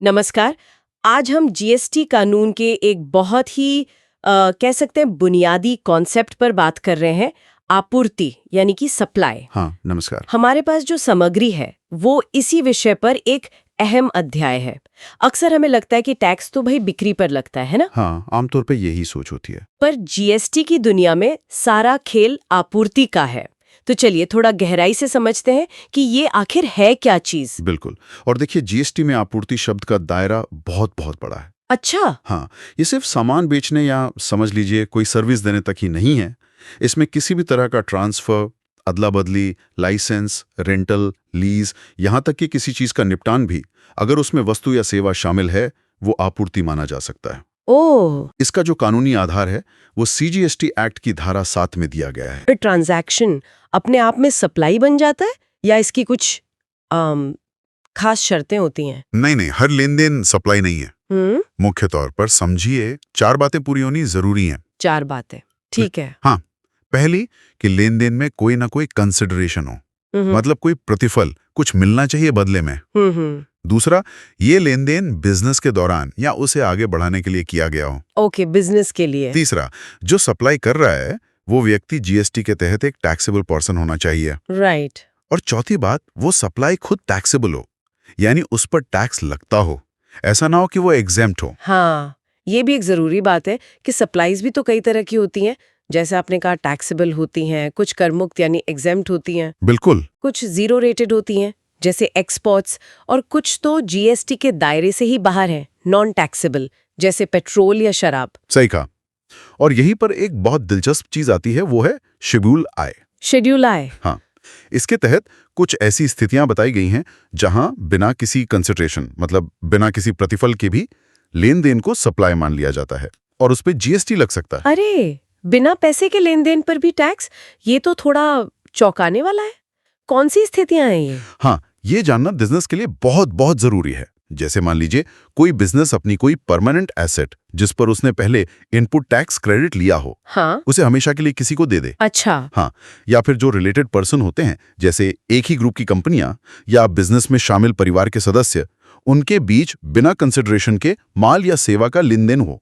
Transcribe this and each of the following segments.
नमस्कार। आज हम जीएसटी कानून के एक बहुत ही कह सकते हैं बुनियादी कॉन्सेप्ट पर बात कर रहे हैं, आपूर्ति यानी कि सप्लाई। हाँ, नमस्कार। हमारे पास जो सामग्री है वो इसी विषय पर एक अहम अध्याय है। अक्सर हमें लगता है कि टैक्स तो भाई बिक्री पर लगता है ना, हाँ, आमतौर पे यही सोच होती है। पर जीएसटी की दुनिया में सारा खेल आपूर्ति का है। तो चलिए थोड़ा गहराई से समझते हैं कि ये आखिर है क्या चीज। बिल्कुल। और देखिए, जीएसटी में आपूर्ति शब्द का दायरा बहुत बहुत बड़ा है। अच्छा। हाँ, ये सिर्फ सामान बेचने या समझ लीजिए कोई सर्विस देने तक ही नहीं है। इसमें किसी भी तरह का ट्रांसफर, अदला बदली, लाइसेंस, रेंटल, लीज, यहाँ तक कि किसी चीज का निपटान भी, अगर उसमें वस्तु या सेवा शामिल है, वो आपूर्ति माना जा सकता है। ओह। इसका जो कानूनी आधार है वो सीजीएसटी एक्ट की धारा 7 में दिया गया है। फिर ट्रांजैक्शन अपने आप में सप्लाई बन जाता है या इसकी कुछ खास शर्तें होती हैं? नहीं, हर लेन देन सप्लाई नहीं है। मुख्य तौर पर समझिए 4 बातें पूरी होनी जरूरी हैं। 4 बातें, ठीक है। हाँ, पहली कि लेन देन में कोई ना कोई कंसिडरेशन हो, मतलब कोई प्रतिफल, कुछ मिलना चाहिए बदले में। दूसरा, ये लेन देन बिजनेस के दौरान या उसे आगे बढ़ाने के लिए किया गया हो। ओके, बिजनेस के लिए। तीसरा, जो सप्लाई कर रहा है वो व्यक्ति जीएसटी के तहत एक टैक्सेबल पर्सन होना चाहिए। राइट। और चौथी बात, वो सप्लाई खुद टैक्सेबल हो, यानी उस पर टैक्स लगता हो। ऐसा ना हो कि वो एग्जेम्प्ट हो। हाँ, ये भी एक जरूरी बात है कि सप्लाईज भी तो कई तरह की होती हैं। जैसे आपने कहा टैक्सेबल होती हैं, कुछ करमुक्त यानी एग्जेम्प्ट होती हैं, बिल्कुल। कुछ जीरो रेटेड होती हैं जैसे एक्सपोर्ट्स, और कुछ तो जीएसटी के दायरे से ही बाहर है, नॉन टैक्सेबल, जैसे पेट्रोल या शराब। सही कहा। और यहीं पर एक बहुत दिलचस्प चीज आती है, वो है शेड्यूल आय। शेड्यूल आय। हाँ, इसके तहत कुछ ऐसी स्थितियां बताई गई हैं जहां बिना किसी कंसिडरेशन, मतलब बिना किसी प्रतिफल के भी लेन देन को सप्लाई मान लिया जाता है और उस पर जीएसटी लग सकता है। अरे, बिना पैसे के लेन देन पर भी टैक्स? ये तो थोड़ा चौंकाने वाला है। कौन सी स्थितियां हैं ये? हाँ, ये जानना बिजनेस के लिए बहुत बहुत जरूरी है। जैसे मान लीजिए कोई बिजनेस अपनी कोई परमानेंट एसेट जिस पर उसने पहले इनपुट टैक्स क्रेडिट लिया हो, हाँ, उसे हमेशा के लिए किसी को दे दे। अच्छा। हाँ, या फिर जो रिलेटेड पर्सन होते हैं, जैसे एक ही ग्रुप की कंपनियां या बिजनेस में शामिल परिवार के सदस्य, उनके बीच बिना कंसिडरेशन के माल या सेवा का लेन देन हो।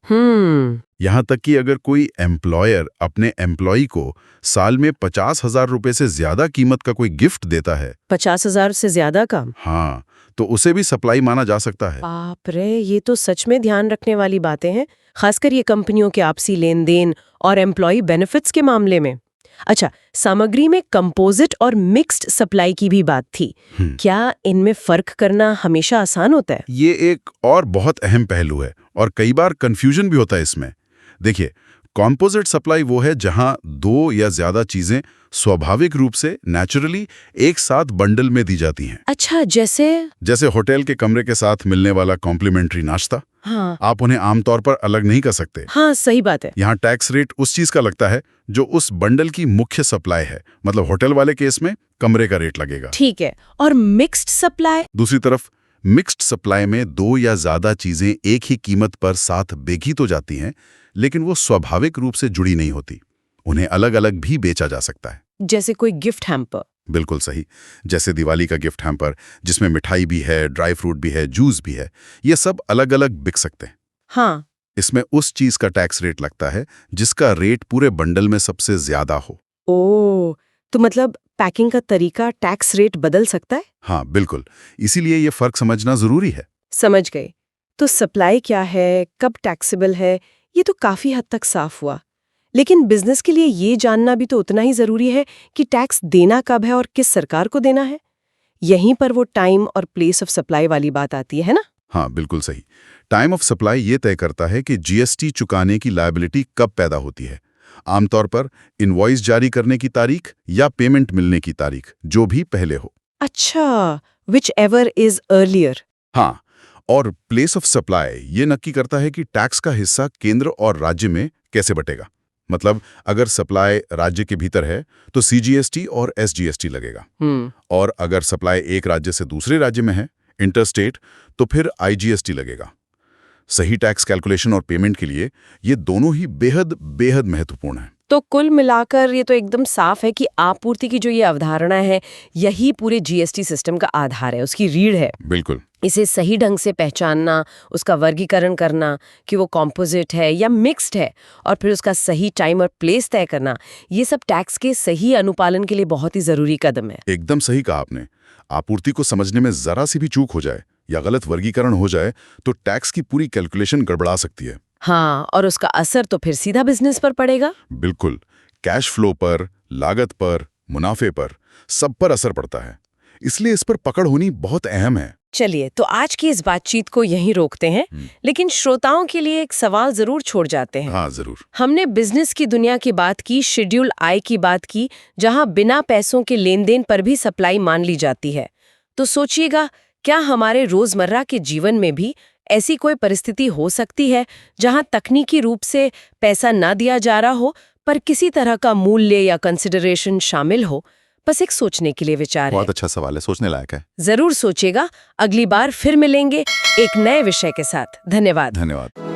यहाँ तक कि अगर कोई एम्प्लॉयर अपने एम्प्लॉई को साल में 50,000 रुपए से ज्यादा कीमत का कोई गिफ्ट देता है, 50,000 से ज्यादा का? हाँ, तो उसे भी सप्लाई माना जा सकता है। बाप रे, ये तो सच में ध्यान रखने वाली बातें हैं, खासकर ये कंपनियों के आपसी लेन देन और एम्प्लॉय बेनिफिट्स के मामले में। अच्छा, सामग्री में कंपोजिट और मिक्स्ड सप्लाई की भी बात थी। क्या इनमें फर्क करना हमेशा आसान होता है? ये एक और बहुत अहम पहलू है और कई बार कंफ्यूजन भी होता है इसमें। देखिए, कॉम्पोजिट सप्लाई वो है जहां दो या ज्यादा चीजें स्वाभाविक रूप से नेचुरली एक साथ बंडल में दी जाती हैं। अच्छा, जैसे होटल के कमरे के साथ मिलने वाला कॉम्प्लीमेंट्री नाश्ता। हाँ, आप उन्हें आमतौर पर अलग नहीं कर सकते। हाँ, सही बात है। यहाँ टैक्स रेट उस चीज का लगता है जो उस बंडल की मुख्य सप्लाई है, मतलब होटल वाले केस में कमरे का रेट लगेगा। ठीक है। और मिक्स्ड सप्लाई? दूसरी तरफ मिक्स्ड सप्लाई में दो या ज्यादा चीजें एक ही कीमत पर साथ बेची तो जाती हैं, लेकिन वो स्वाभाविक रूप से जुड़ी नहीं होती। उन्हें अलग अलग भी बेचा जा सकता है। जैसे कोई गिफ्ट हैम्पर? बिल्कुल सही। जैसे दिवाली का गिफ्ट हैम्पर जिसमें मिठाई भी है, ड्राई फ्रूट भी है, जूस भी है, ये सब अलग अलग बिक सकते हैं। हाँ। इसमें उस चीज का टैक्स रेट लगता है जिसका रेट पूरे बंडल में सबसे ज्यादा हो। ओह, तो मतलब पैकिंग का तरीका टैक्स रेट बदल सकता है? हाँ, बिल्कुल। इसीलिए ये फर्क समझना जरूरी है। समझ गए। तो सप्लाई क्या है, कब टैक्सेबल है, ये तो काफी हद तक साफ हुआ। लेकिन बिजनेस के लिए ये जानना भी तो उतना ही जरूरी है कि टैक्स देना कब है और किस सरकार को देना है। यहीं पर वो टाइम और प्लेस ऑफ सप्लाई वाली बात आती है ना? हाँ, बिल्कुल सही। टाइम ऑफ सप्लाई ये तय करता है कि जीएसटी चुकाने की लायबिलिटी कब पैदा होती है। आमतौर पर इनवॉइस जारी करने की तारीख या पेमेंट मिलने की तारीख, जो भी पहले हो। अच्छा, विच एवर इज अर्लियर। हाँ, और प्लेस ऑफ सप्लाई ये नक्की करता है कि टैक्स का हिस्सा केंद्र और राज्य में कैसे बटेगा। मतलब अगर सप्लाई राज्य के भीतर है तो सीजीएसटी और एसजीएसटी लगेगा, और अगर सप्लाई एक राज्य से दूसरे राज्य में है, इंटरस्टेट, तो फिर आईजीएसटी लगेगा। सही टैक्स कैलकुलेशन और पेमेंट के लिए ये दोनों ही बेहद बेहद महत्वपूर्ण है। तो कुल मिलाकर ये तो एकदम साफ है कि आपूर्ति की जो ये अवधारणा है, यही पूरे जीएसटी सिस्टम का आधार है, उसकी रीढ़ है। बिल्कुल। इसे सही ढंग से पहचानना, उसका वर्गीकरण करना कि वो कॉम्पोजिट है या मिक्स्ड है, और फिर उसका सही टाइम और प्लेस तय करना, ये सब टैक्स के सही अनुपालन के लिए बहुत ही ज़रूरी कदम है। एकदम सही कहा आपने। आपूर्ति को समझने में जरा सी भी चूक हो जाए या गलत वर्गीकरण हो जाए तो टैक्स की पूरी कैलकुलेशन गड़बड़ा सकती है। हाँ, और उसका असर तो फिर सीधा बिजनेस पर पड़ेगा। बिल्कुल, कैश फ्लो पर, लागत पर, मुनाफे पर, सब पर असर पड़ता है। इसलिए इस पर पकड़ होनी बहुत अहम है। चलिए, तो आज की इस बातचीत को यहीं रोकते हैं, लेकिन श्रोताओं के लिए एक सवाल जरूर छोड़ जाते हैं। हाँ, जरूर। हमने बिजनेस की दुनिया की बात की, शेड्यूल आई की बात की, जहां बिना पैसों के लेन देन पर भी सप्लाई मान ली जाती है। तो सोचिएगा, क्या हमारे रोजमर्रा के जीवन में भी ऐसी कोई परिस्थिति हो सकती है जहां तकनीकी रूप से पैसा ना दिया जा रहा हो, पर किसी तरह का मूल्य या कंसिडरेशन शामिल हो? बस एक सोचने के लिए विचार है। बहुत अच्छा सवाल है, सोचने लायक है। जरूर सोचिएगा। अगली बार फिर मिलेंगे एक नए विषय के साथ। धन्यवाद। धन्यवाद।